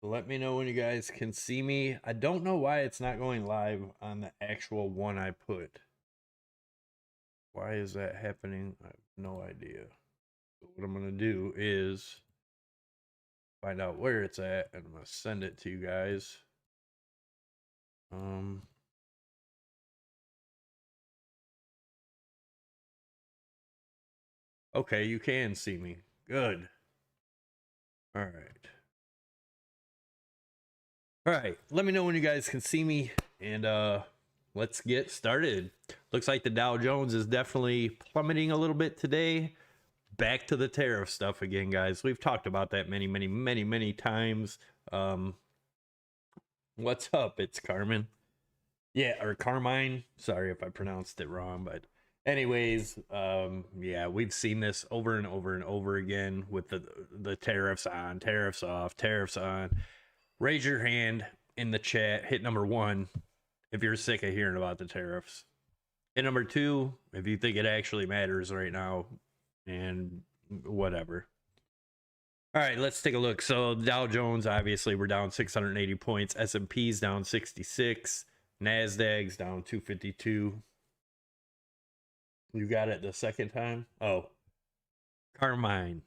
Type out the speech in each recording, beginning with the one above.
Let me know when you guys can see me. I don't know why it's not going live on the actual one I put. Why is that happening? I have no idea. So what I'm going to do is find out where it's at, and I'm going to send it to you guys. Okay, you can see me. Good. All right. All right, let me know when you guys can see me, and let's get started. Looks like the Dow Jones is definitely plummeting a little bit today. Back to the tariff stuff again, guys. We've talked about that many times. What's up? It's Carmen. Yeah, or Carmine. Sorry if I pronounced it wrong, but anyways, yeah, we've seen this over and over and over again with the tariffs on, tariffs off, tariffs on. Raise your hand in the chat. Hit number 1 if you're sick of hearing about the tariffs. Hit number 2 if you think it actually matters right now, and whatever. All right, let's take a look. So Dow Jones, obviously, we're down 680 points. S&P's down 66. NASDAQ's down 252. You got it the second time? Oh, Carmine.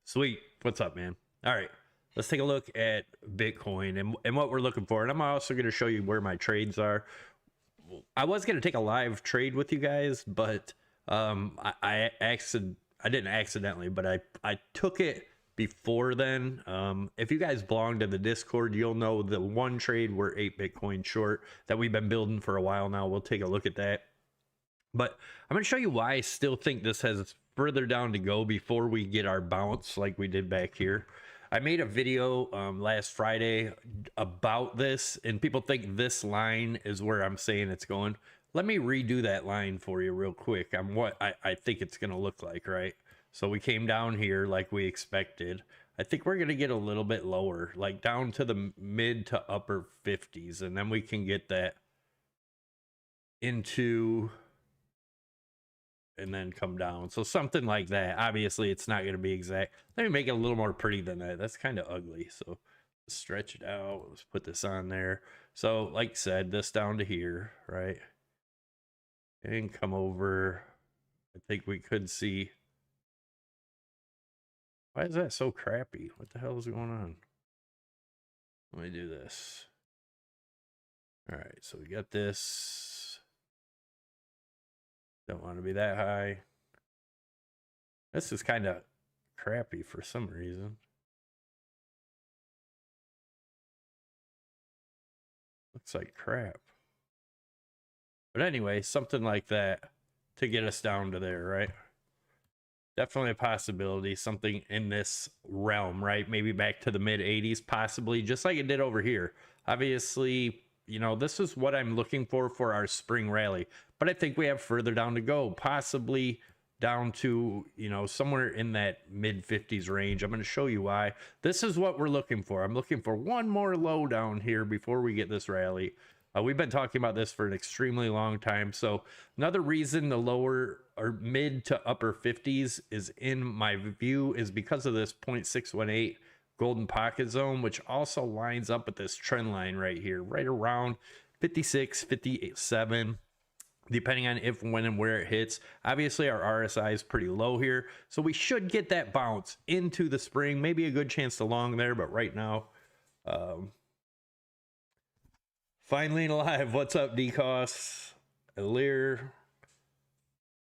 Sweet. What's up, man? All right, let's take a look at Bitcoin and what we're looking for. And I'm also going to show you where my trades are. I was going to take a live trade with you guys, but I didn't accidentally, but I took it before then. If you guys belong to the Discord, you'll know the one trade we're 8 Bitcoin short that we've been building for a while now. We'll take a look at that. But I'm going to show you why I still think this has further down to go before we get our bounce like we did back here. I made a video last Friday about this, and people think this line is where I'm saying it's going. Let me redo that line for you real quick on what I think it's going to look like, right? So we came down here like we expected. I think we're going to get a little bit lower, like down to the mid to upper 50s, and then we can get that into and then come down. So something like that. Obviously, it's not going to be exact. Let me make it a little more pretty than that. That's kind of ugly. So stretch it out. Let's put this on there. So like I said, this down to here, right? And come over. I think we could see. Why is that so crappy? What the hell is going on? Let me do this. All right, so we got this. Don't want to be that high. This is kind of crappy for some reason. Looks like crap. But anyway, something like that to get us down to there, right? Definitely a possibility, something in this realm, right? Maybe back to the mid 80s, possibly, just like it did over here. Obviously, you know, this is what I'm looking for our spring rally. But I think we have further down to go, possibly down to, you know, somewhere in that mid 50s range. I'm going to show you why. This is what we're looking for. I'm looking for one more low down here before we get this rally. We've been talking about this for an extremely long time. So another reason the lower or mid to upper 50s is in my view is because of this 0.618 golden pocket zone, which also lines up with this trend line right here, right around 56, 57, depending on if, when, and where it hits. Obviously, our RSI is pretty low here, so we should get that bounce into the spring. Maybe a good chance to long there, but right now, finally alive. What's up, DCOS? Alir.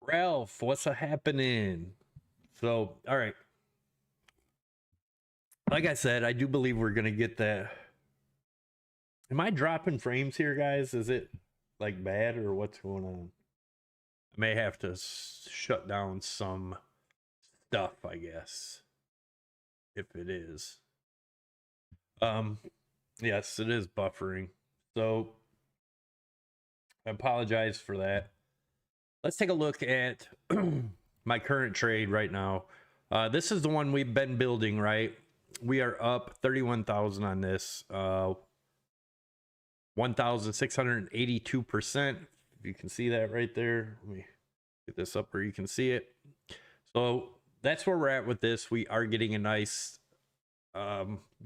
Ralph, what's happening? So, all right. Like I said, I do believe we're going to get that. Am I dropping frames here, guys? Is it like bad or what's going on? I may have to shut down some stuff, I guess, if it is. Yes, it is buffering. So I apologize for that. Let's take a look at my current trade right now. This is the one we've been building, right? We are up 31,000 on this. 1,682%. If you can see that right there. Let me get this up where you can see it. So that's where we're at with this. We are getting a nice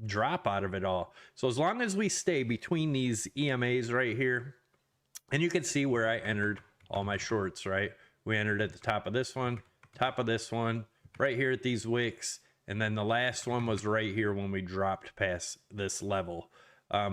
drop out of it all. So as long as we stay between these EMAs right here, and you can see where I entered all my shorts, right? We entered at the top of this one, right here at these wicks, and then the last one was right here when we dropped past this level.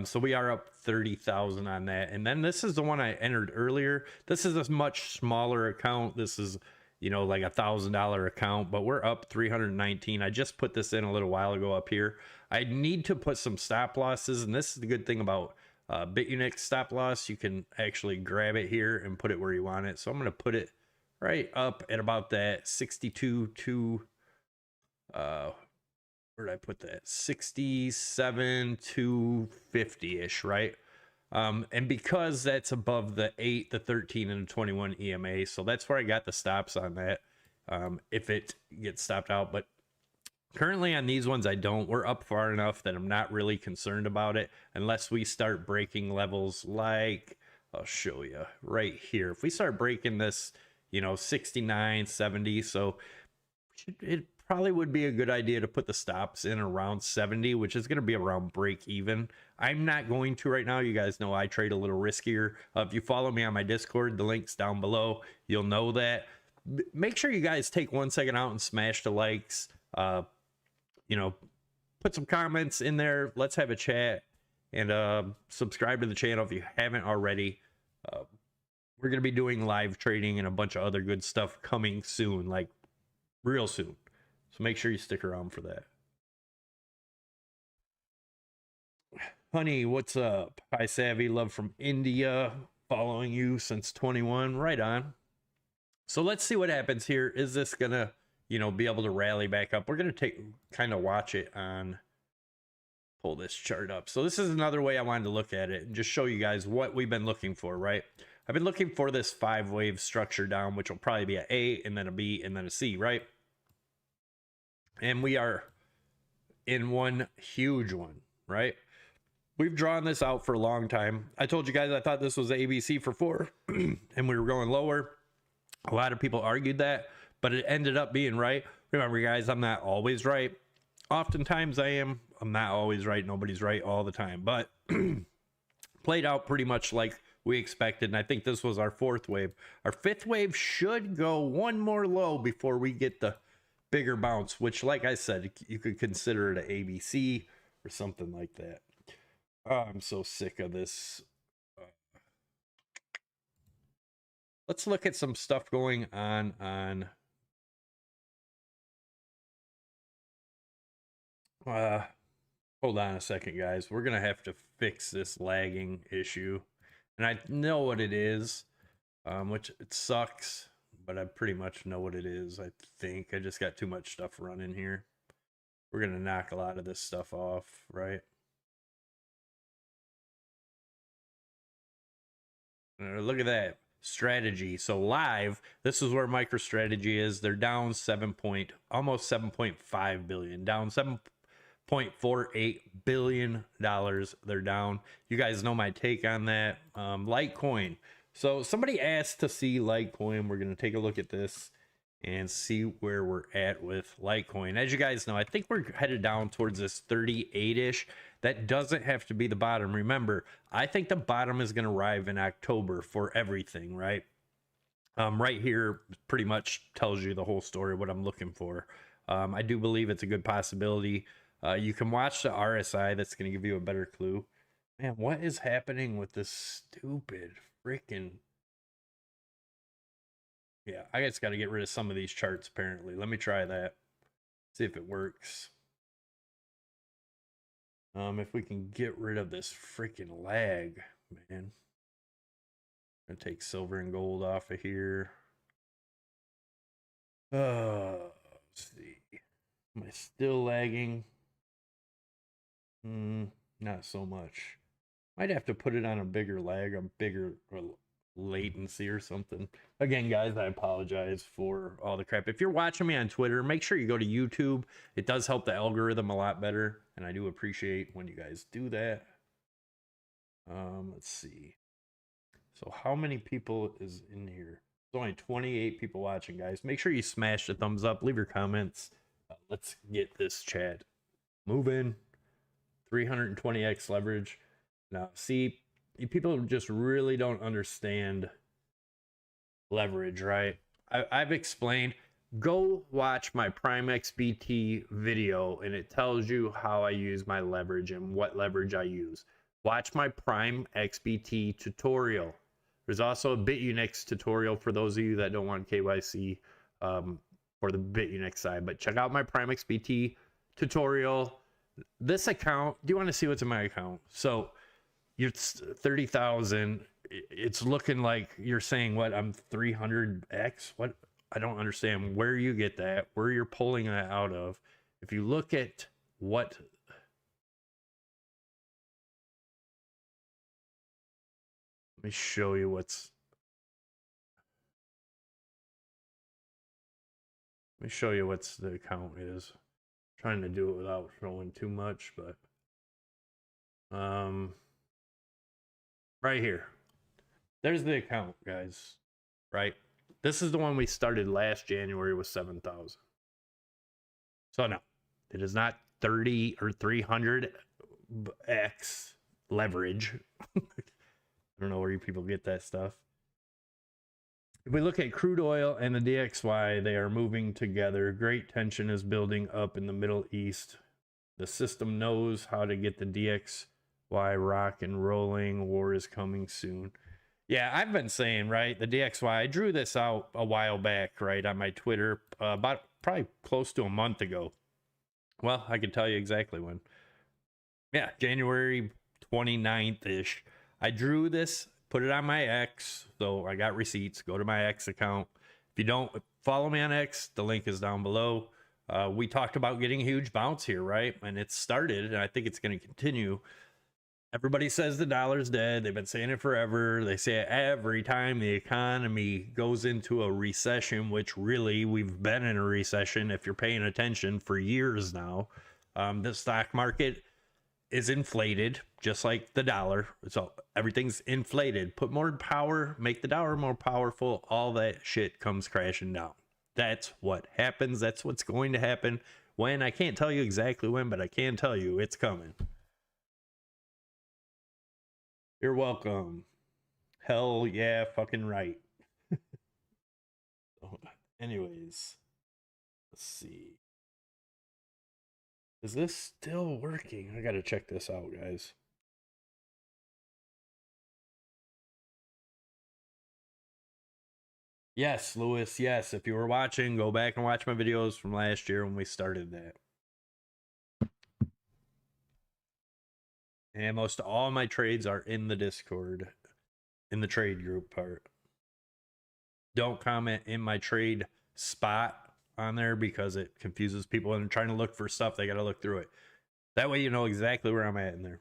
So we are up 30,000 on that. And then this is the one I entered earlier. This is a much smaller account. This is, you know, like $1,000 account, but we're up 319. I just put this in a little while ago up here. I need to put some stop losses, and this is the good thing about BITUNIX stop loss. You can actually grab it here and put it where you want it. So I'm going to put it right up at about that 62 to where did I put that? 67 to 50-ish, right? And because that's above the 8, the 13, and the 21 EMA, so that's where I got the stops on that, if it gets stopped out. But currently on these ones, I don't. We're up far enough that I'm not really concerned about it unless we start breaking levels like, I'll show you right here. If we start breaking this, you know, 69, 70, so it probably would be a good idea to put the stops in around 70, which is going to be around break even. I'm not going to right now. You guys know I trade a little riskier. If you follow me on my Discord, the link's down below. You'll know that. Make sure you guys take 1 second out and smash the likes. You know, put some comments in there. Let's have a chat, and subscribe to the channel if you haven't already. We're going to be doing live trading and a bunch of other good stuff coming soon, like real soon. So make sure you stick around for that. Honey, what's up? Hi, Savvy. Love from India. Following you since 21. Right on. So let's see what happens here. Is this going to, you know, be able to rally back up? We're going to kind of watch it on, pull this chart up. So this is another way I wanted to look at it and just show you guys what we've been looking for, right? I've been looking for this 5-wave structure down, which will probably be an A and then a B and then a C, right? And we are in one huge one, right? We've drawn this out for a long time. I told you guys I thought this was ABC for 4 and we were going lower. A lot of people argued that, but it ended up being right. Remember, guys, I'm not always right. Oftentimes I am. I'm not always right. Nobody's right all the time, but played out pretty much like we expected. And I think this was our 4th wave. Our 5th wave should go one more low before we get the bigger bounce, which, like I said, you could consider it an ABC or something like that. I'm so sick of this. Let's look at some stuff going on hold on a second, guys. We're gonna have to fix this lagging issue, and I know what it is, which it sucks, but I pretty much know what it is. I think I just got too much stuff running here. We're gonna knock a lot of this stuff off, right? Look at that strategy. So live, this is where MicroStrategy is. They're down almost 7.5 billion, down 7.48 billion dollars. They're down. You guys know my take on that. Litecoin. So somebody asked to see Litecoin. We're going to take a look at this and see where we're at with Litecoin. As you guys know, I think we're headed down towards this 38-ish. That doesn't have to be the bottom. Remember, I think the bottom is going to arrive in October for everything, right? Right here pretty much tells you the whole story, what I'm looking for. I do believe it's a good possibility. You can watch the RSI. That's going to give you a better clue. Man, what is happening with this stupid freaking... Yeah, I just got to get rid of some of these charts, apparently. Let me try that. See if it works. If we can get rid of this freaking lag, man. I'm going to take silver and gold off of here. Let's see. Am I still lagging? Not so much. Might have to put it on a bigger lag, a bigger latency or something. Again, guys, I apologize for all the crap. If you're watching me on Twitter, make sure you go to YouTube. It does help the algorithm a lot better, and I do appreciate when you guys do that. Let's see. So how many people is in here? There's only 28 people watching, guys. Make sure you smash the thumbs up, leave your comments. Let's get this chat Move in, 320x leverage. Now, see, people just really don't understand leverage, right? I've explained. Go watch my Prime XBT video, and it tells you how I use my leverage and what leverage I use. Watch my Prime XBT tutorial. There's also a BITUNIX tutorial for those of you that don't want KYC for the BITUNIX side. But check out my Prime XBT tutorial. This account, do you want to see what's in my account? So you're 30,000. It's looking like you're saying what, I'm 300x. What? I don't understand where you get that, where you're pulling that out of. If you look at what, let me show you what's, let me show you what's the account is. I'm trying to do it without showing too much, but right here, there's the account, guys, right? This is the one we started last January with 7,000. So no, it is not 30 or 300x leverage. I don't know where you people get that stuff. If we look at crude oil and the DXY, they are moving together. Great tension is building up in the Middle East. The system knows how to get the DXY rock and rolling. War is coming soon. Yeah, I've been saying, right, the DXY, I drew this out a while back, right, on my Twitter, about probably close to a month ago. Well, I can tell you exactly when. Yeah, January 29th-ish. I drew this, put it on my X, so I got receipts. Go to my X account. If you don't follow me on X, the link is down below. We talked about getting a huge bounce here, right? And it started, and I think it's going to continue. Everybody says the dollar's dead. They've been saying it forever. They say it every time the economy goes into a recession, which really we've been in a recession if you're paying attention for years now. The stock market is inflated, just like the dollar. So everything's inflated. Put more power, make the dollar more powerful. All that shit comes crashing down. That's what happens. That's what's going to happen. When, I can't tell you exactly when, but I can tell you it's coming. You're welcome. Hell yeah, fucking right. Anyways, let's see. Is this still working? I gotta check this out, guys. Yes, Lewis, yes. If you were watching, go back and watch my videos from last year when we started that. And most all my trades are in the Discord, in the trade group part. Don't comment in my trade spot on there because it confuses people and trying to look for stuff. They got to look through it. That way you know exactly where I'm at in there.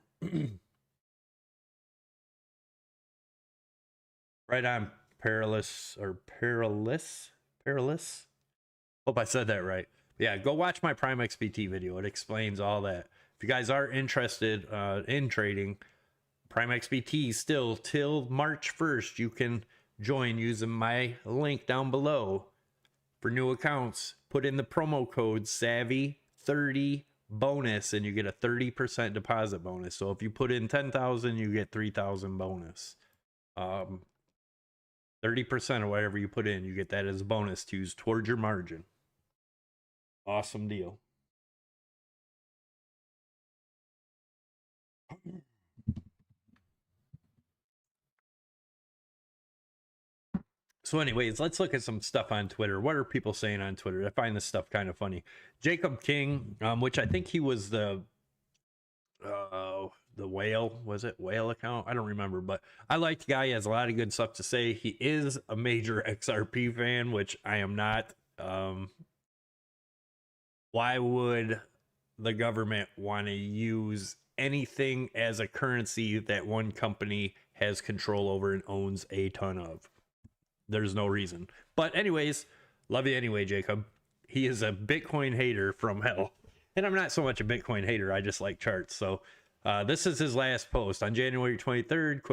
Right on, perilous. Hope I said that right. Yeah, go watch my Prime XBT video. It explains all that. If you guys are interested in trading, Prime XBT still till March 1st, you can join using my link down below for new accounts. Put in the promo code SAVVY30 bonus and you get a 30% deposit bonus. So if you put in 10,000, you get 3,000 bonus. 30% of whatever you put in, you get that as a bonus to use towards your margin. Awesome deal. So anyways, let's look at some stuff on Twitter. What are people saying on Twitter? I find this stuff kind of funny. Jacob King, which I think he was the whale, was it whale account? I don't remember, but I like the guy. He has a lot of good stuff to say. He is a major XRP fan, which I am not. Why would the government want to use anything as a currency that one company has control over and owns a ton of? There's no reason. But anyways, love you anyway, Jacob. He is a Bitcoin hater from hell. And I'm not so much a Bitcoin hater. I just like charts. So this is his last post. On January 23rd,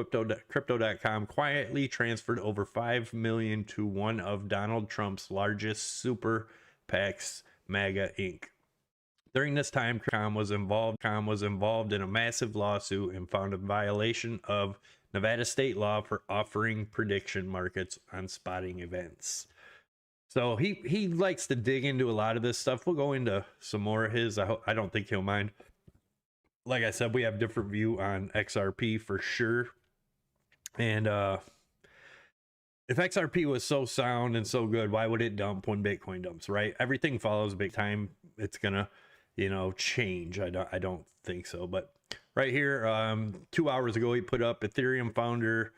Crypto.com quietly transferred over $5 million to one of Donald Trump's largest super PACs, MAGA Inc. During this time, Com was involved in a massive lawsuit and found a violation of Nevada state law for offering prediction markets on spotting events. So he likes to dig into a lot of this stuff. We'll go into some more of his. I don't think he'll mind. Like I said, we have different view on XRP for sure. And if XRP was so sound and so good, why would it dump when Bitcoin dumps, right? Everything follows big time. It's gonna, change. I don't think so. But right here, 2 hours ago, he put up Ethereum founder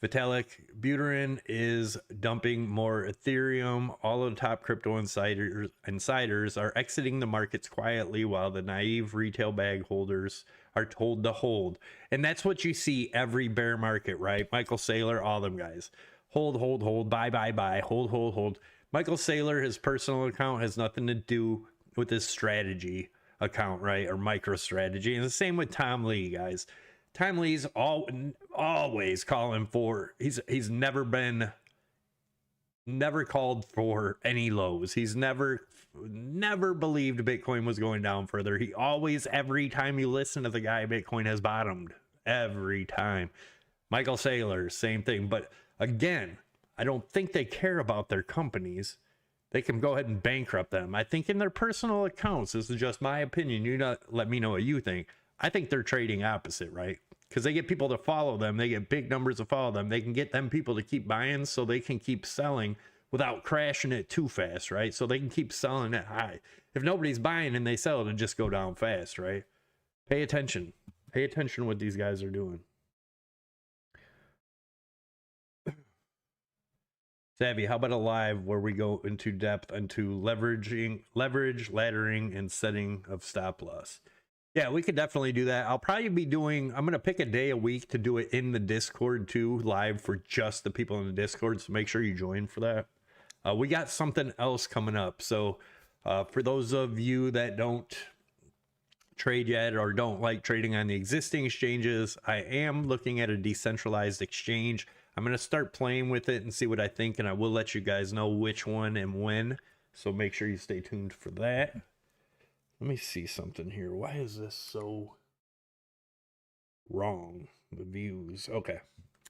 Vitalik Buterin is dumping more Ethereum. All of the top crypto insiders are exiting the markets quietly while the naive retail bag holders are told to hold. And that's what you see every bear market, right? Michael Saylor, all them guys. Hold, buy, hold. Michael Saylor, his personal account has nothing to do with his strategy account, right? Or MicroStrategy. And the same with Tom Lee, guys. Tom Lee's always calling for, he's never called for any lows. He's never believed Bitcoin was going down further. He always, every time you listen to the guy, Bitcoin has bottomed every time. Michael Saylor, same thing. But again, I don't think they care about their companies. They can go ahead and bankrupt them. I think in their personal accounts, this is just my opinion. Let me know what you think. I think they're trading opposite, right? Because they get people to follow them. They get big numbers to follow them. They can get them people to keep buying so they can keep selling without crashing it too fast, right? So they can keep selling it high. If nobody's buying and they sell, it'll just go down fast, right? Pay attention. Pay attention to what these guys are doing. Savvy, how about a live where we go into depth into leverage, laddering, and setting of stop loss? Yeah, we could definitely do that. I'll probably be doing, I'm going to pick a day a week to do it in the Discord too, live for just the people in the Discord. So make sure you join for that. We got something else coming up. So for those of you that don't trade yet or don't like trading on the existing exchanges, I am looking at a decentralized exchange. I'm going to start playing with it and see what I think, and I will let you guys know which one and when. So make sure you stay tuned for that. Let me see something here. Why is this so wrong? The views. Okay.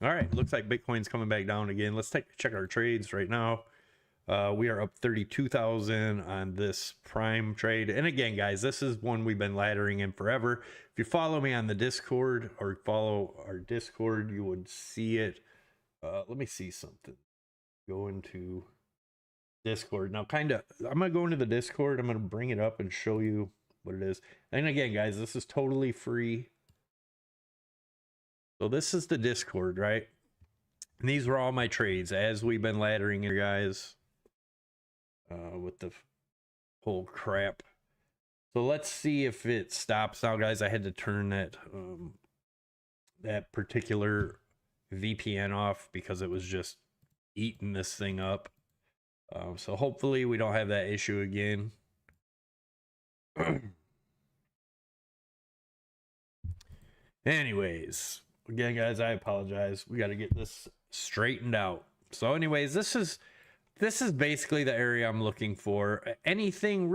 All right. Looks like Bitcoin's coming back down again. Let's check our trades right now. We are up 32,000 on this prime trade. And again, guys, this is one we've been laddering in forever. If you follow me on the Discord or follow our Discord, you would see it. Let me see something. Go into Discord now. I'm gonna go into the Discord. I'm gonna bring it up and show you what it is. And again, guys, this is totally free. So this is the Discord, right? And these were all my trades as we've been laddering here, guys, with the whole crap. So let's see if it stops now, guys. I had to turn that particular VPN off because it was just eating this thing up. So hopefully we don't have that issue again. Anyways, again, guys, I apologize. We got to get this straightened out. So anyways, this is basically the area I'm looking for. Anything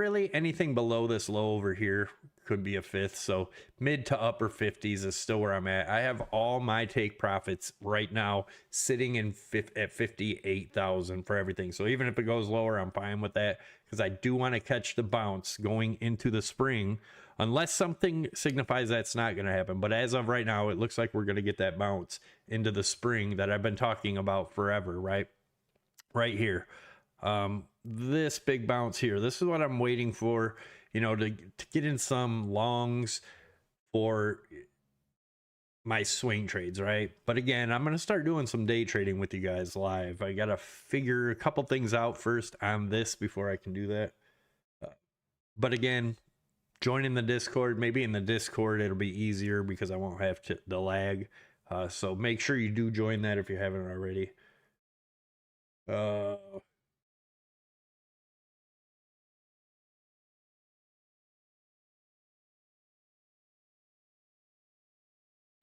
below this low over here could be a fifth. So mid to upper 50s is still where I'm at. I have all my take profits right now sitting at 58,000 for everything. So even if it goes lower, I'm fine with that because I do want to catch the bounce going into the spring, unless something signifies that's not going to happen. But as of right now, it looks like we're going to get that bounce into the spring that I've been talking about forever, right? Right here. This big bounce here. This is what I'm waiting for, to get in some longs for my swing trades, right? But again, I'm going to start doing some day trading with you guys live. I got to figure a couple things out first on this before I can do that. But again, joining the Discord, maybe in the Discord, it'll be easier because I won't have the lag. So make sure you do join that if you haven't already.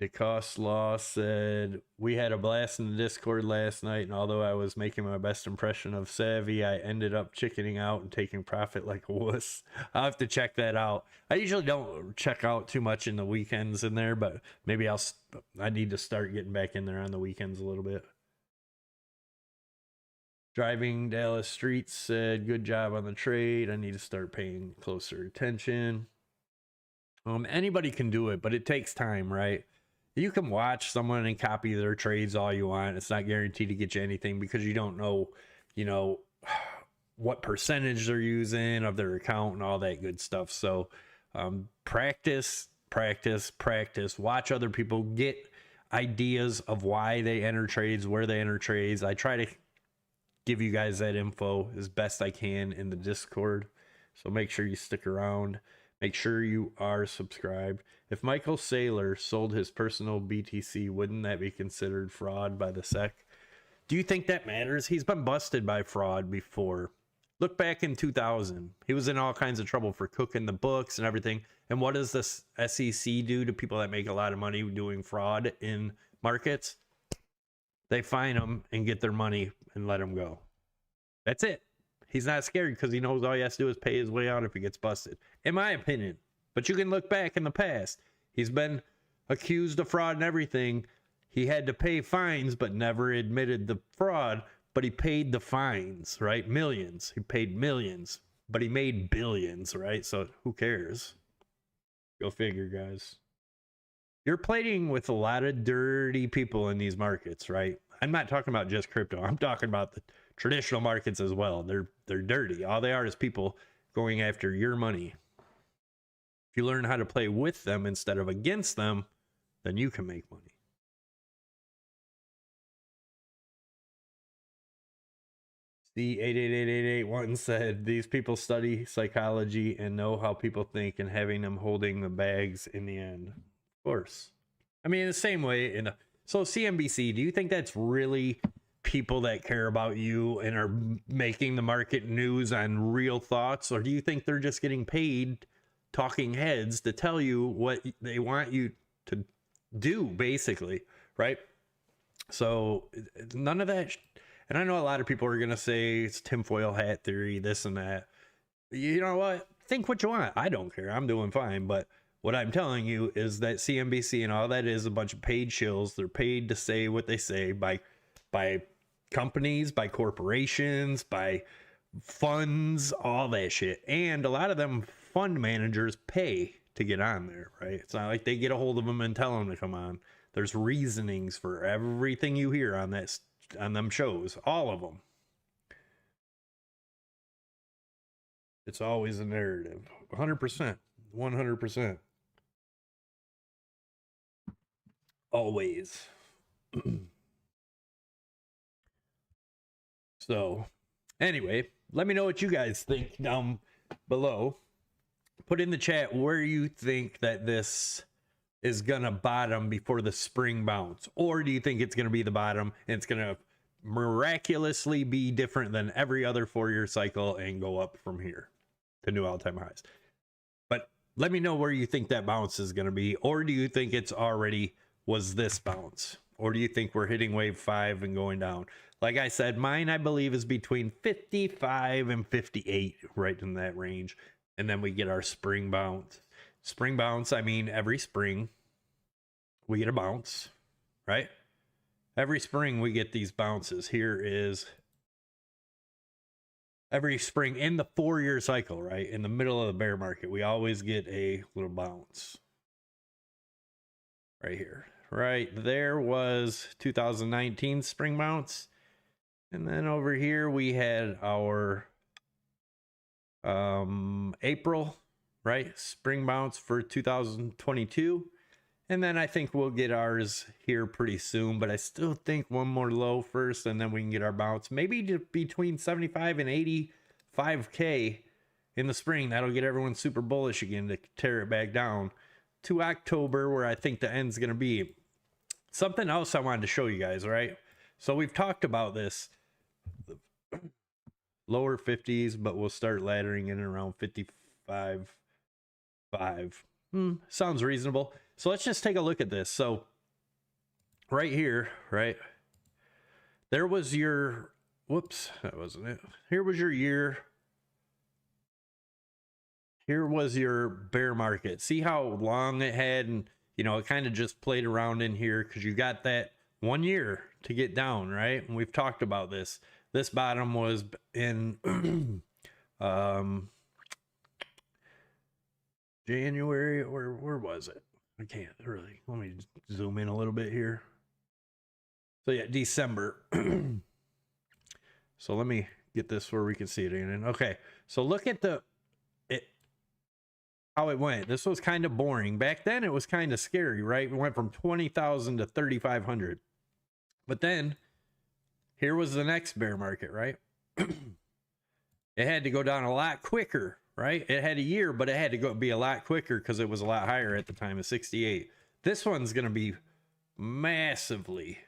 DeCost Law said, we had a blast in the Discord last night, and although I was making my best impression of Savvy, I ended up chickening out and taking profit like a wuss. I'll have to check that out. I usually don't check out too much in the weekends in there, but maybe I need to start getting back in there on the weekends a little bit. Driving Dallas Streets said, good job on the trade. I need to start paying closer attention. Anybody can do it, but it takes time, right? You can watch someone and copy their trades all you want. It's not guaranteed to get you anything because you don't know, what percentage they're using of their account and all that good stuff. So practice. Watch other people, get ideas of why they enter trades, where they enter trades. I try to give you guys that info as best I can in the Discord. So make sure you stick around. Make sure you are subscribed. If Michael Saylor sold his personal BTC, wouldn't that be considered fraud by the SEC? Do you think that matters? He's been busted by fraud before. Look back in 2000. He was in all kinds of trouble for cooking the books and everything. And what does this SEC do to people that make a lot of money doing fraud in markets? They fine them and get their money and let them go. That's it. He's not scared because he knows all he has to do is pay his way out if he gets busted, in my opinion. But you can look back in the past. He's been accused of fraud and everything. He had to pay fines, but never admitted the fraud. But he paid the fines, right? Millions. He paid millions, but he made billions, right? So who cares? Go figure, guys. You're playing with a lot of dirty people in these markets, right? I'm not talking about just crypto. I'm talking about the traditional markets as well. They're dirty. All they are is people going after your money. If you learn how to play with them instead of against them, then you can make money. C888881 said, these people study psychology and know how people think, and having them holding the bags in the end. Of course. I mean, the same way so CNBC, do you think that's really people that care about you and are making the market news on real thoughts? Or do you think they're just getting paid talking heads to tell you what they want you to do, basically, right? So none of that. And I know a lot of people are going to say it's tinfoil hat theory, this and that. You know what? Think what you want. I don't care. I'm doing fine. But what I'm telling you is that CNBC and all that is a bunch of paid shills. They're paid to say what they say by companies, by corporations, by funds, all that shit. And a lot of them fund managers pay to get on there, right? It's not like they get a hold of them and tell them to come on. There's reasonings for everything you hear on them shows, all of them. It's always a narrative. 100%. 100%. Always. So, anyway, let me know what you guys think down below. Put in the chat where you think that this is going to bottom before the spring bounce. Or do you think it's going to be the bottom and it's going to miraculously be different than every other 4-year cycle and go up from here to new all-time highs? But let me know where you think that bounce is going to be. Or do you think it's already was this bounce? Or do you think we're hitting wave 5 and going down? Like I said, mine, I believe, is between 55 and 58, right in that range. And then we get our spring bounce. Spring bounce, I mean, every spring we get a bounce, right? Every spring we get these bounces. Here is every spring in the 4-year cycle, right? In the middle of the bear market, we always get a little bounce. Right here. Right there was 2019 spring bounce. And then over here we had our April, right? Spring bounce for 2022. And then I think we'll get ours here pretty soon, but I still think one more low first and then we can get our bounce. Maybe between 75 and 85K in the spring. That'll get everyone super bullish again to tear it back down to October, where I think the end's going to be. Something else I wanted to show you guys, right? So we've talked about this. Lower 50s, but we'll start laddering in around 55.5. Sounds reasonable. So let's just take a look at this. So right here, right? There was your, whoops, that wasn't it. Here was your year. Here was your bear market. See how long it had, and you know, it kind of just played around in here because you got that 1 year to get down, right? And we've talked about this. This bottom was in January, or where was it? I can't really. Let me zoom in a little bit here. So yeah, December. So let me get this where we can see it in. Okay, so look at how it went. This was kind of boring. Back then it was kind of scary, right? We went from 20,000 to 3,500. But then here was the next bear market, right? It had to go down a lot quicker, right? It had a year, but it had to be a lot quicker because it was a lot higher at the time of 68. This one's going to be massively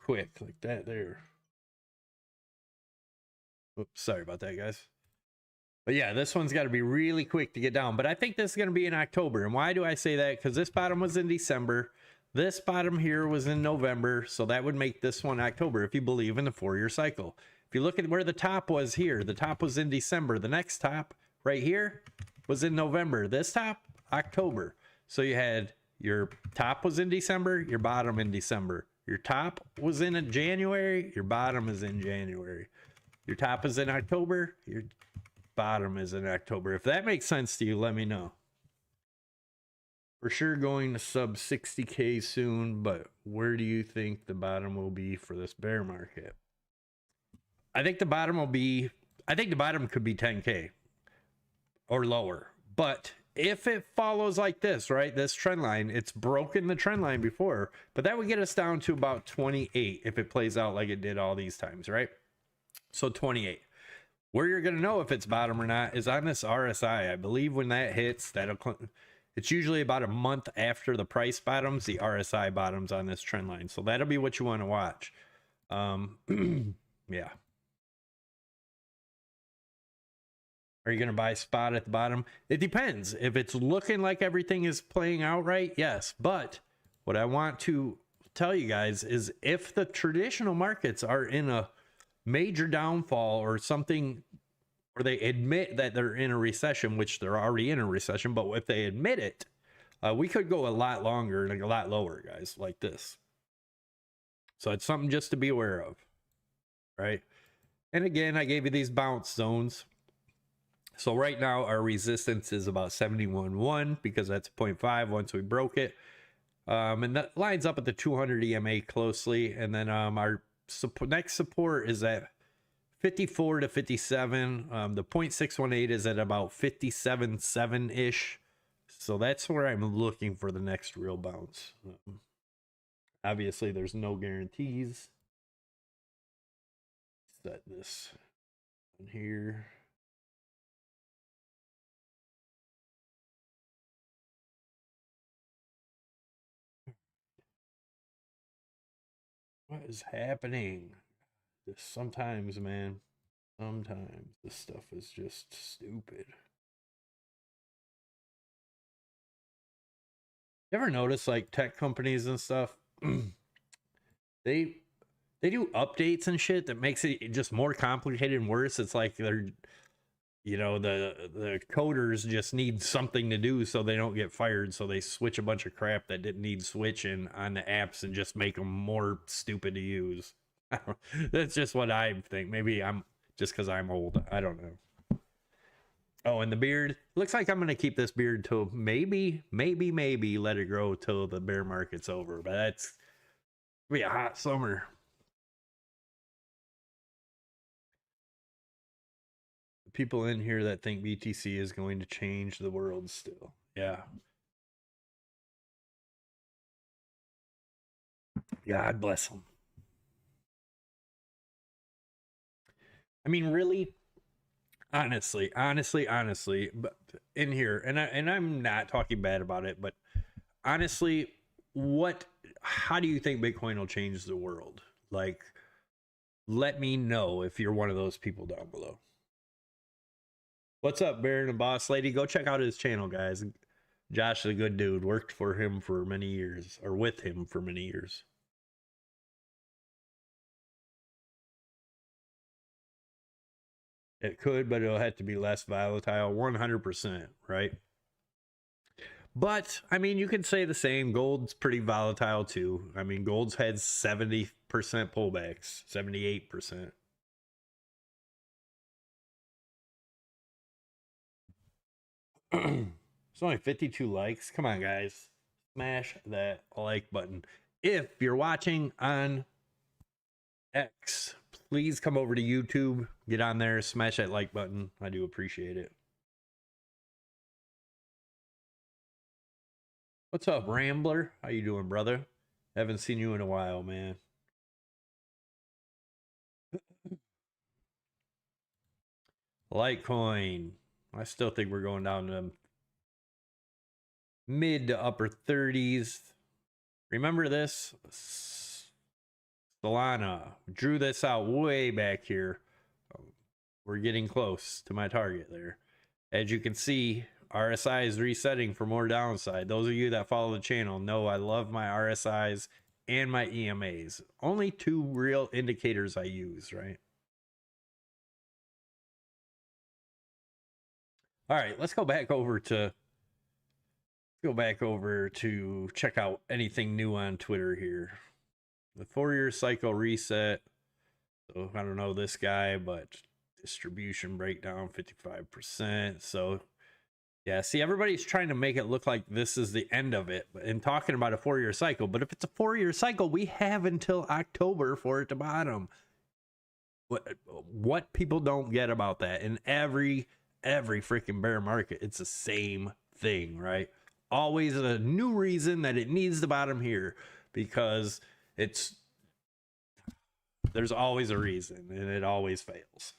quick like that there. Oops, sorry about that, guys. But yeah, this one's got to be really quick to get down. But I think this is going to be in October. And why do I say that? Because this bottom was in December. This bottom here was in November. So that would make this one October if you believe in the 4-year cycle. If you look at where the top was here, the top was in December. The next top right here was in November. This top, October. So you had your top was in December, your bottom in December. Your top was in January, your bottom is in January. Your top is in October, your bottom is in October. If that makes sense to you, let me know. For sure going to sub 60K soon, but where do you think the bottom will be for this bear market? I think the bottom will be, I think the bottom could be 10K or lower. But if it follows like this, right, this trend line, it's broken the trend line before, but that would get us down to about 28 if it plays out like it did all these times, right? So 28. Where you're going to know if it's bottom or not is on this RSI. I believe when that hits, it's usually about a month after the price bottoms, the RSI bottoms on this trend line. So that'll be what you want to watch. Yeah. Are you going to buy spot at the bottom? It depends. If it's looking like everything is playing out right, yes. But what I want to tell you guys is if the traditional markets are in a major downfall or something, or they admit that they're in a recession, which they're already in a recession, but if they admit it, we could go a lot longer, like a lot lower, guys, like this. So it's something just to be aware of, right? And again, I gave you these bounce zones. So right now our resistance is about 71.1 because that's 0.5 once we broke it. And that lines up at the 200 EMA closely. And then our next support is at 54 to 57. The 0.618 is at about 57.7-ish. So that's where I'm looking for the next real bounce. Obviously, there's no guarantees. Set this in here. What is happening? Sometimes, man, sometimes this stuff is just stupid. You ever notice like tech companies and stuff? they do updates and shit that makes it just more complicated and worse. It's like they're, you know, the coders just need something to do so they don't get fired, so they switch a bunch of crap that didn't need switching on the apps and just make them more stupid to use. That's just what I think. Maybe I'm just because I'm old. I don't know. Oh, and the beard. Looks like I'm going to keep this beard till maybe let it grow till the bear market's over. But that's be a hot summer. People in here that think BTC is going to change the world still. Yeah. God bless them. I mean, really, honestly, but in here, and I'm not talking bad about it, but honestly, how do you think Bitcoin will change the world? Like, let me know if you're one of those people down below. What's up, Baron and Boss Lady? Go check out his channel, guys. Josh is a good dude. Worked for him for many years, or with him for many years. It could, but it'll have to be less volatile. 100%, right? But I mean, you could say the same. Gold's pretty volatile too. I mean, gold's had 70% pullbacks, 78%. It's only 52 likes. Come on, guys. Smash that like button. If you're watching on X, please come over to YouTube. Get on there. Smash that like button. I do appreciate it. What's up, Rambler? How you doing, brother? Haven't seen you in a while, man. Litecoin. I still think we're going down to mid to upper 30s. Remember this? Solana. Drew this out way back here. We're getting close to my target there. As you can see, RSI is resetting for more downside. Those of you that follow the channel know I love my RSIs and my EMAs. Only two real indicators I use, right? All right, let's go back over to check out anything new on Twitter here. The 4-year cycle reset. So I don't know this guy, but distribution breakdown 55%. So yeah, see, everybody's trying to make it look like this is the end of it and talking about a 4-year cycle. But if it's a 4-year cycle, we have until October for it to bottom. What people don't get about that, in every freaking bear market, it's the same thing, right? Always a new reason that it needs to bottom here, because there's always a reason and it always fails.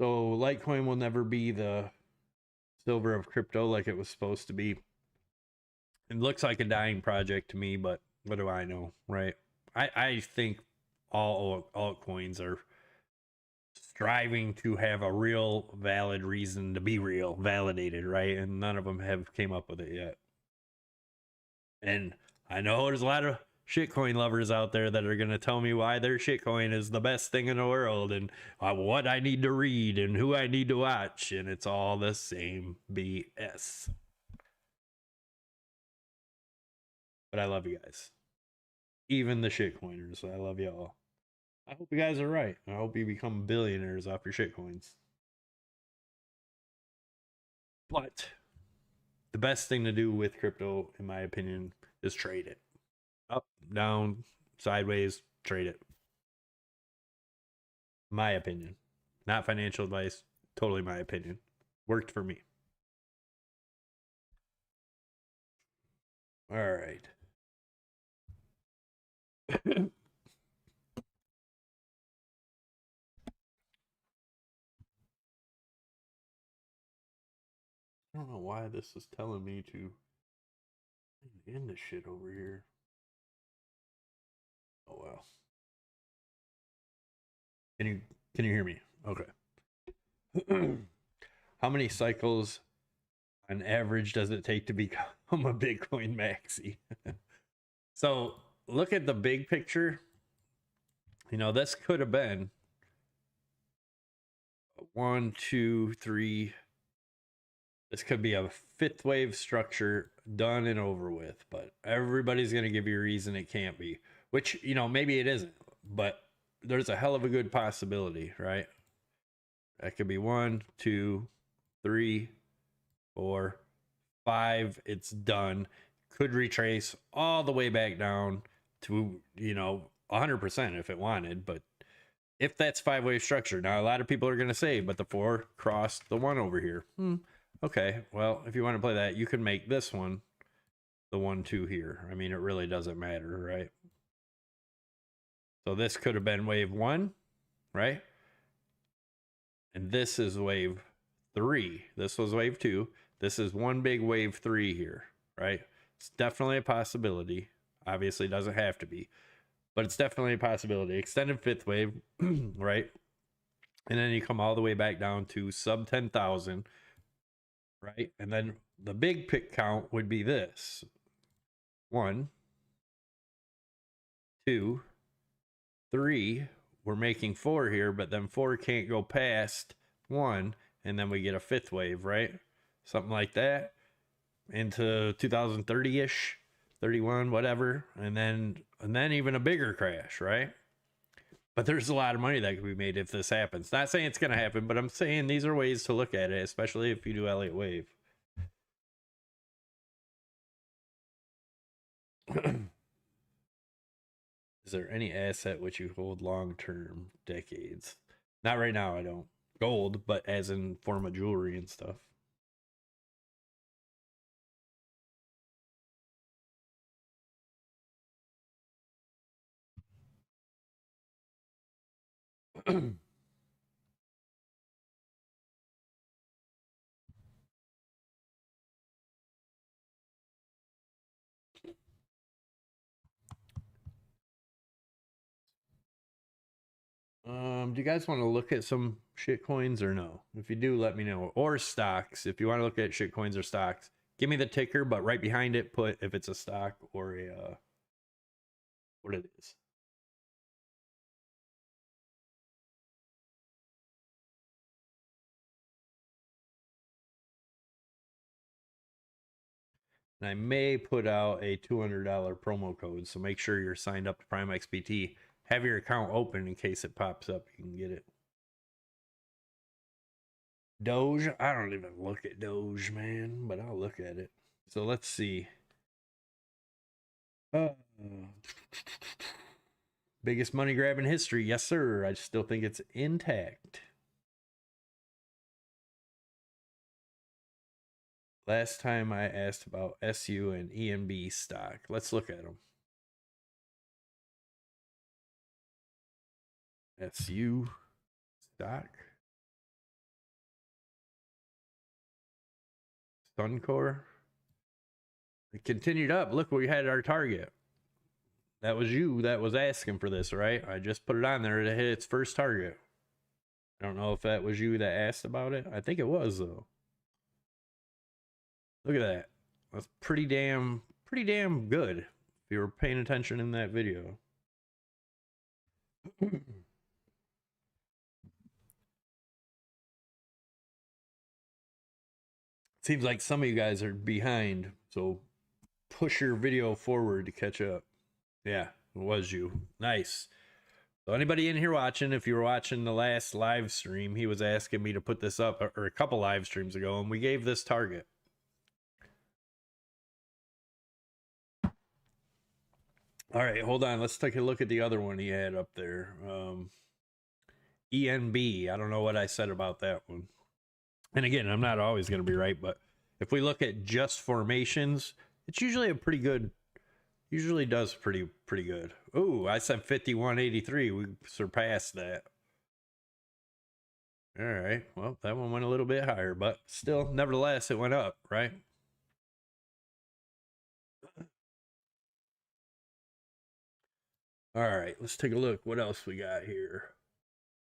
So Litecoin will never be the silver of crypto like it was supposed to be. It looks like a dying project to me, but what do I know, right? I think all altcoins are striving to have a real valid reason to be real, validated, right? And none of them have came up with it yet. And I know there's a lot of shitcoin lovers out there that are going to tell me why their shitcoin is the best thing in the world, and what I need to read and who I need to watch, and it's all the same BS. But I love you guys. Even the shitcoiners, I love you all. I hope you guys are right. I hope you become billionaires off your shitcoins. But the best thing to do with crypto, in my opinion, is trade it. Up, down, sideways, trade it. My opinion. Not financial advice. Totally my opinion. Worked for me. All right. I don't know why this is telling me to end this shit over here. Oh well. Can you hear me? Okay. How many cycles on average does it take to become a Bitcoin maxi? So look at the big picture. You know, this could have been 1, 2, 3. This could be a 5th wave structure done and over with, but everybody's going to give you a reason it can't be, which, you know, maybe it isn't, but there's a hell of a good possibility, right? That could be 1, 2, 3, 4, 5. It's done. Could retrace all the way back down to, you know, 100% if it wanted, but if that's 5-wave structure. Now, a lot of people are going to say, but the 4 crossed the 1 over here. Okay, well, if you want to play that, you can make this one the 1, 2 here. I mean, it really doesn't matter, right? So this could have been wave 1, right? And this is wave 3. This was wave 2. This is one big wave 3 here, right? It's definitely a possibility. Obviously, doesn't have to be, but it's definitely a possibility. Extended 5th wave, right? and then you come all the way back down to sub 10,000, right? And then the big pick count would be this: 1, 2, 3. We're making 4 here, but then 4 can't go past 1, and then we get a 5th wave, right? Something like that into 2030-ish, 31, whatever, and then even a bigger crash, right? But there's a lot of money that can be made if this happens. Not saying it's going to happen, but I'm saying these are ways to look at it, especially if you do Elliot Wave. Is there any asset which you hold long term, decades? Not right now, I don't. Gold, but as in form of jewelry and stuff. Do you guys want to look at some shit coins or no? If you do, let me know. Or stocks. If you want to look at shit coins or stocks, give me the ticker, but right behind it, put if it's a stock or a what it is. And I may put out a $200 promo code, so make sure you're signed up to Prime XBT. Have your account open in case it pops up. You can get it. Doge, I don't even look at Doge, man, but I'll look at it. So let's see. Biggest money grab in history. Yes, sir. I still think it's intact. Last time I asked about SU and ENB stock. Let's look at them. SU stock. Suncor. It continued up. Look, we had our target. That was you that was asking for this, right? I just put it on there to hit its first target. I don't know if that was you that asked about it. I think it was, though. Look at that. That's pretty damn good if you were paying attention in that video. Seems like some of you guys are behind, so push your video forward to catch up. Yeah, it was you. Nice. So anybody in here watching, if you were watching the last live stream, he was asking me to put this up, or a couple live streams ago, and we gave this target. All right, hold on. Let's take a look at the other one he had up there. ENB. I don't know what I said about that one. And again, I'm not always going to be right, but if we look at just formations, it's usually a pretty good, usually does pretty good. Oh, I said 5183. We surpassed that. All right. Well, that one went a little bit higher, but still, nevertheless, it went up, right? All right, let's take a look. What else we got here?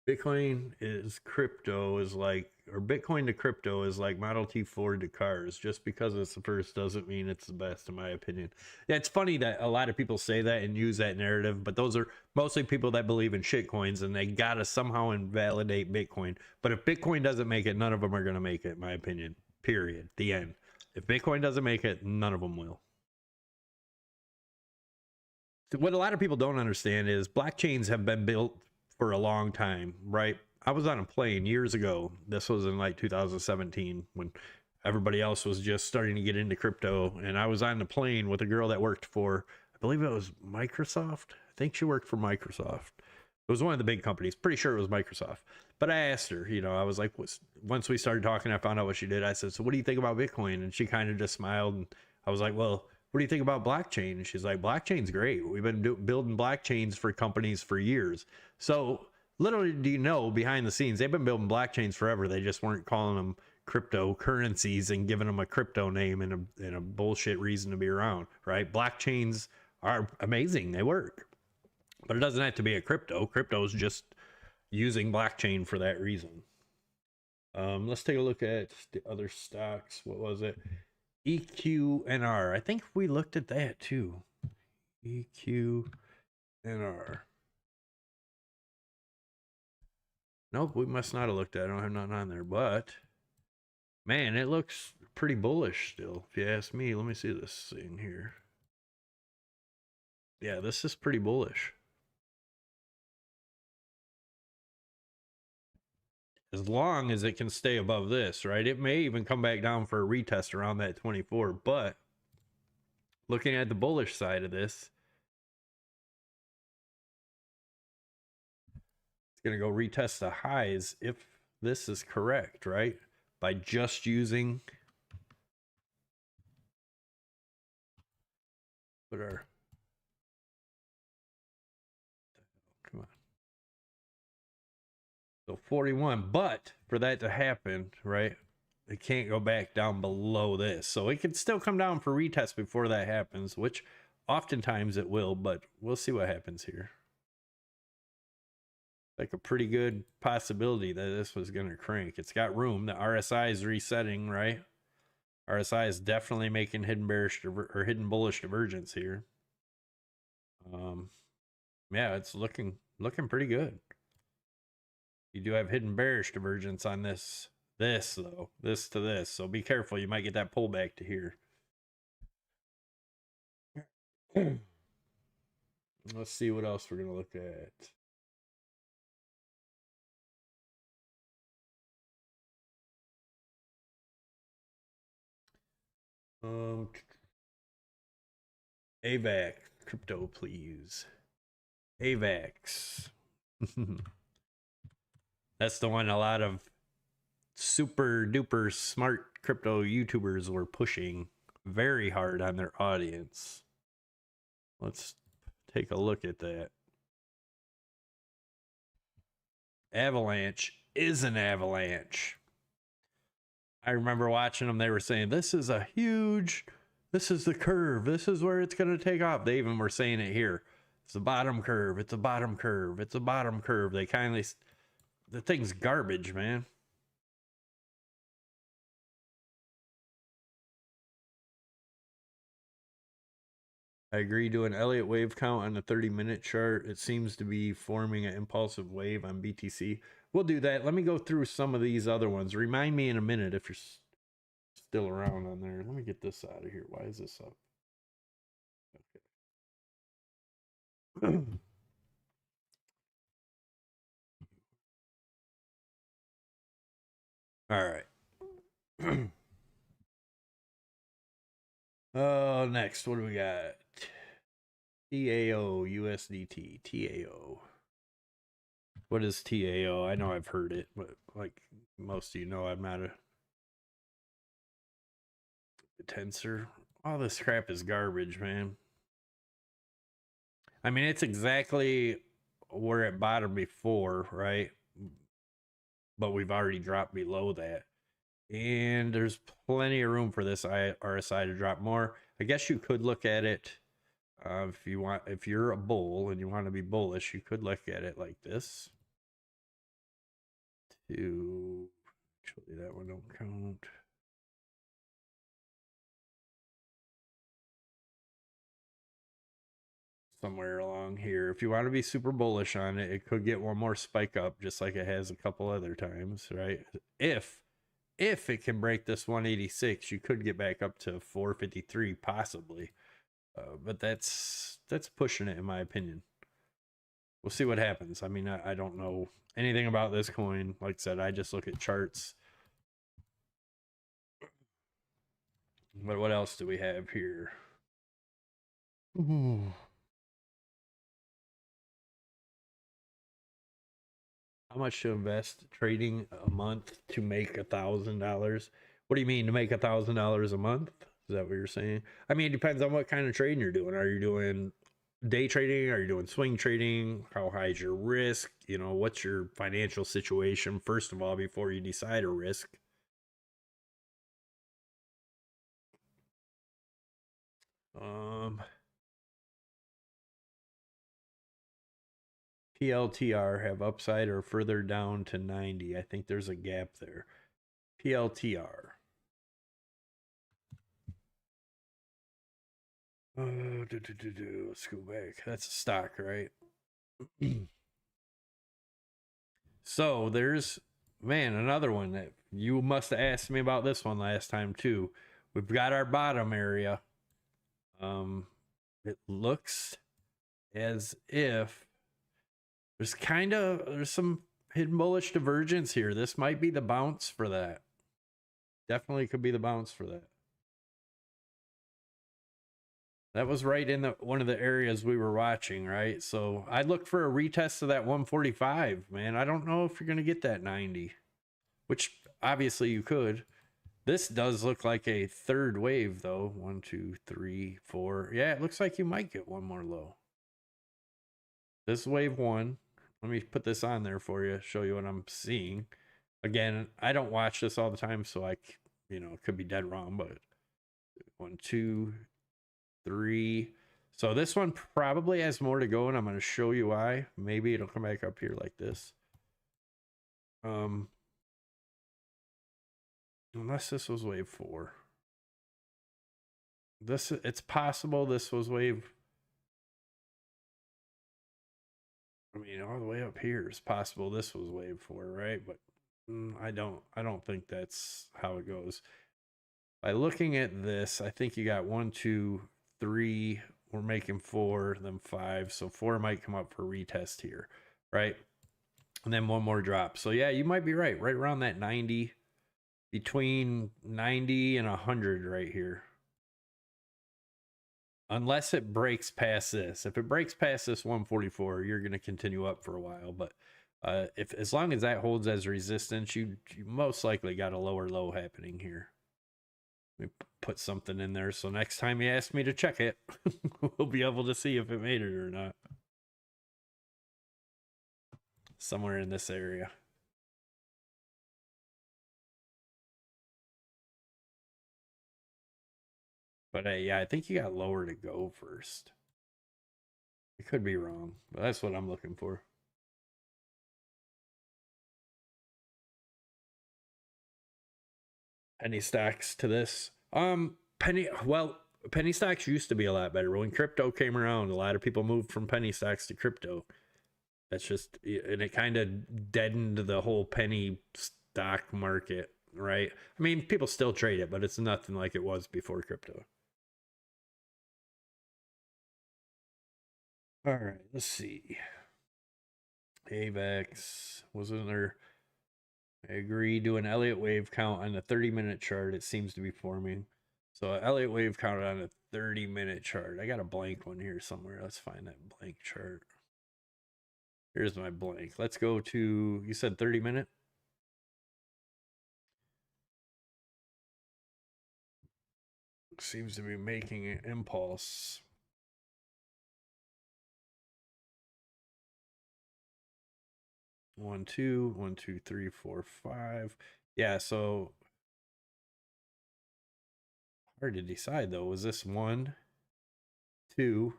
Bitcoin is crypto is like, or Bitcoin to crypto is like Model T Ford to cars. Just because it's the first doesn't mean it's the best, in my opinion. Yeah, it's funny that a lot of people say that and use that narrative, but those are mostly people that believe in shit coins and they gotta somehow invalidate Bitcoin. But if Bitcoin doesn't make it, none of them are gonna make it, in my opinion. Period. The end. If Bitcoin doesn't make it, none of them will. What a lot of people don't understand is blockchains have been built for a long time, right? I was on a plane years ago. This was in like 2017 when everybody else was just starting to get into crypto. And I was on the plane with a girl that worked for, I believe it was Microsoft. I think she worked for Microsoft. It was one of the big companies. Pretty sure it was Microsoft. But I asked her, you know, I was like, once we started talking, I found out what she did. I said, so what do you think about Bitcoin? And she kind of just smiled. And I was like, well, what do you think about blockchain? And she's like, blockchain's great. We've been building blockchains for companies for years. So literally, do you know, behind the scenes, they've been building blockchains forever. They just weren't calling them cryptocurrencies and giving them a crypto name and a bullshit reason to be around, right? Blockchains are amazing. They work. But it doesn't have to be a crypto. Crypto is just using blockchain for that reason. Let's take a look at the other stocks. What was it? EQNR. I think we looked at that too. EQNR. Nope, we must not have looked at it. I don't have nothing on there, but man, it looks pretty bullish still, if you ask me. Let me see this thing here. Yeah, this is pretty bullish. As long as it can stay above this, right? It may even come back down for a retest around that 24, but looking at the bullish side of this, it's going to go retest the highs if this is correct, right? By just using what are, come on. So 41, but for that to happen, right? It can't go back down below this. So it can still come down for retest before that happens, which oftentimes it will, but we'll see what happens here. Like a pretty good possibility that this was going to crank. It's got room. The RSI is resetting, right? RSI is definitely making hidden bearish or hidden bullish divergence here. Yeah, it's looking pretty good. You do have hidden bearish divergence on this though, this to this. So be careful. You might get that pullback to here. Let's see what else we're going to look at. AVAX crypto, please. AVAX. That's the one a lot of super duper smart crypto YouTubers were pushing very hard on their audience. Let's take a look at that. Avalanche is an avalanche. I remember watching them. They were saying, this is the curve. This is where it's going to take off. They even were saying it here. It's the bottom curve. It's a bottom curve. It's a bottom curve. They kindly, the thing's garbage, man. I agree. Do an Elliot Wave count on the 30-minute chart. It seems to be forming an impulsive wave on BTC. We'll do that. Let me go through some of these other ones. Remind me in a minute if you're still around on there. Let me get this out of here. Why is this up? Okay. All right. Next, what do we got? TAO USDT. TAO. What is TAO? I know I've heard it, but like most of you know, I'm not a tensor. All this crap is garbage, man. I mean, it's exactly where it bottomed before, right? But we've already dropped below that. And there's plenty of room for this RSI to drop more. I guess you could look at it if you're a bull and you want to be bullish, you could look at it like this. Actually, that one don't count. Somewhere along here. If you want to be super bullish on it, it could get one more spike up just like it has a couple other times, right? If it can break this 186, you could get back up to 453 possibly. But that's pushing it in my opinion. We'll see what happens. I mean, I don't know anything about this coin. Like I said, I just look at charts. But what else do we have here? Ooh. How much to invest trading a month to make $1,000? What do you mean to make $1,000 a month? Is that what you're saying? I mean, it depends on what kind of trading you're doing. Are you doing day trading? Are you doing swing trading? How high is your risk? You know, what's your financial situation, first of all, before you decide a risk? PLTR have upside or further down to 90. I think there's a gap there. PLTR. Let's go back. That's a stock, right? So there's, man, another one that you must have asked me about this one last time too. We've got our bottom area. It looks as if there's some hidden bullish divergence here. This might be the bounce for that. Definitely could be the bounce for that. That was right in one of the areas we were watching, right? So I'd look for a retest of that 145, man. I don't know if you're going to get that 90, which obviously you could. This does look like a third wave, though. 1, 2, 3, 4. Yeah, it looks like you might get one more low. This is wave 1. Let me put this on there for you, show you what I'm seeing. Again, I don't watch this all the time, so it could be dead wrong, but 1, 2, 3. So this one probably has more to go, and I'm going to show you why. Maybe it'll come back up here like this. Unless this was wave 4. It's possible this was wave. I mean, all the way up here it's possible this was wave 4, right? But I don't think that's how it goes. By looking at this, I think you got 1, 2, 3. We're making 4, then 5. So 4 might come up for retest here, right? And then one more drop. So yeah, you might be right around that 90, between 90 and 100 right here. Unless it breaks past this. If it breaks past this 144, you're going to continue up for a while. But as long as that holds as resistance, you most likely got a lower low happening here. Let me put something in there so next time you ask me to check it, we'll be able to see if it made it or not. Somewhere in this area. But yeah, I think you got lower to go first. I could be wrong, but that's what I'm looking for. Penny stocks to this. Penny stocks used to be a lot better. When crypto came around, a lot of people moved from penny stocks to crypto. That's just, and it kind of deadened the whole penny stock market, right? I mean, people still trade it, but it's nothing like it was before crypto. All right, let's see. AVAX, wasn't there? I agree. Do an Elliot Wave count on the 30-minute chart. It seems to be forming. So Elliot Wave count on a 30-minute chart. I got a blank one here somewhere. Let's find that blank chart. Here's my blank. Let's go to, you said 30-minute? Seems to be making an impulse. One, two, 1, 2, 3, 4, 5. Yeah, so hard to decide though. Was this 1, 2,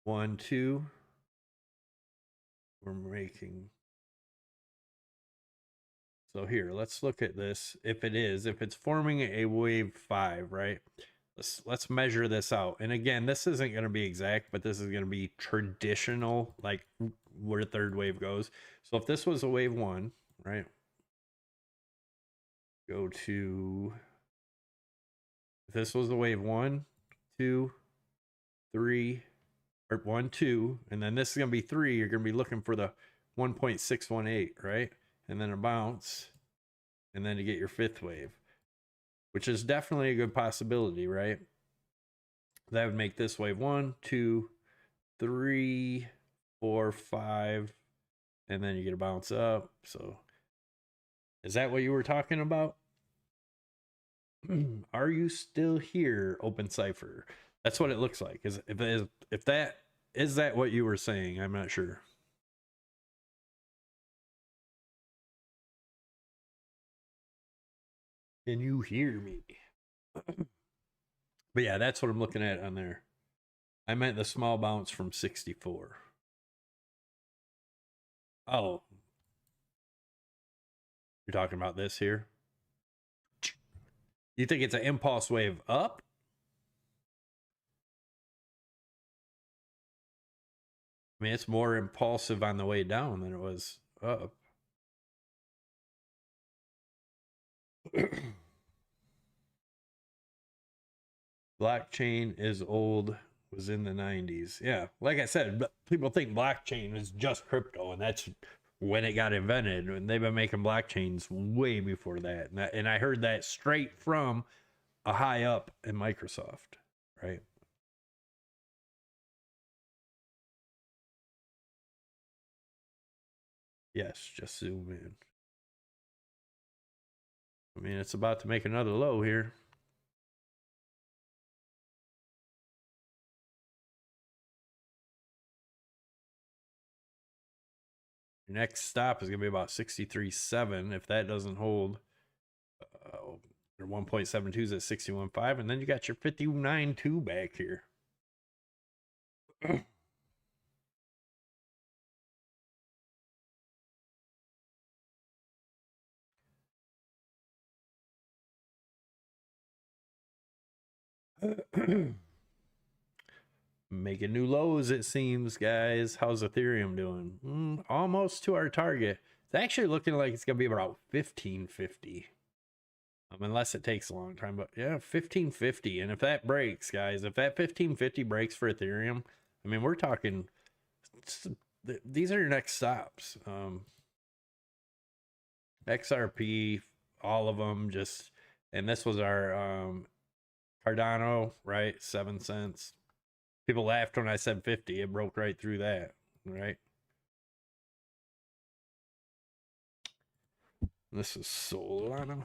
1, 2? We're making. So here, let's look at this. If it's forming a wave 5, right? Let's measure this out. And again, this isn't going to be exact, but this is going to be traditional, like where third wave goes. So if this was a wave 1, right? Go to, if this was a wave 1, 2, 3, or 1, 2, and then this is going to be 3, you're going to be looking for the 1.618, right? And then a bounce, and then to get your 5th wave, which is definitely a good possibility, right? That would make this wave 1, 2, 3, 4, 5, and then you get a bounce up. So is that what you were talking about? Are you still here, Open Cipher? That's what it looks like. Is that what you were saying? I'm not sure. Can you hear me? But yeah, that's what I'm looking at on there. I meant the small bounce from 64. Oh, you're talking about this here? You think it's an impulse wave up? I mean, it's more impulsive on the way down than it was up. Blockchain is old, was in the 90s. Yeah, like I said, people think blockchain is just crypto, and that's when it got invented. And they've been making blockchains way before that. And I heard that straight from a high up in Microsoft, right? Yes, just zoom in. I mean, it's about to make another low here. Your next stop is going to be about 63.7. If that doesn't hold, your 1.72 is at 61.5. And then you got your 59.2 back here. Making new lows, it seems, guys. How's Ethereum doing? Almost to our target. It's actually looking like it's going to be about 1550. Unless it takes a long time. But yeah, 1550. And if that breaks, guys, if that 1550 breaks for Ethereum, I mean, we're talking... These are your next stops. XRP, all of them, just... And this was our Cardano, right? 7 cents. People laughed when I said 50. It broke right through that, right? This is Solana.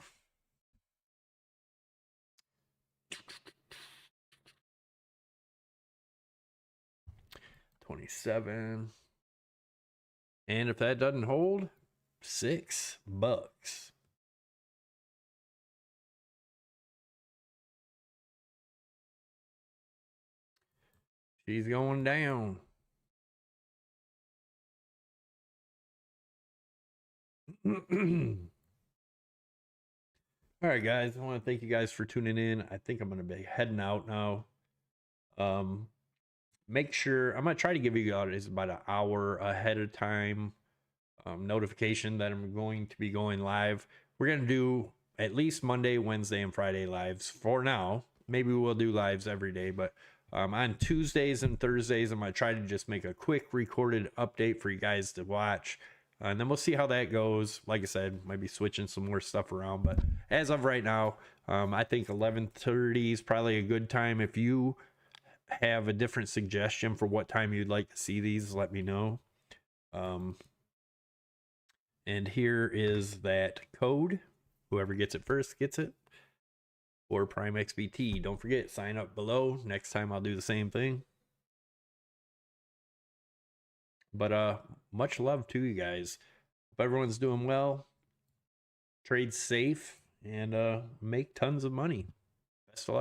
$27. And if that doesn't hold, $6. She's going down. All right, guys. I want to thank you guys for tuning in. I think I'm going to be heading out now. Make sure I'm going to try to give you guys about an hour ahead of time notification that I'm going to be going live. We're going to do at least Monday, Wednesday, and Friday lives for now. Maybe we'll do lives every day, but on Tuesdays and Thursdays, I'm going to try to just make a quick recorded update for you guys to watch. And then we'll see how that goes. Like I said, might be switching some more stuff around. But as of right now, I think 11:30 is probably a good time. If you have a different suggestion for what time you'd like to see these, let me know. And here is that code. Whoever gets it first gets it. Or Prime XBT. Don't forget, sign up below. Next time I'll do the same thing. But much love to you guys. Hope everyone's doing well. Trade safe and make tons of money. Best of luck.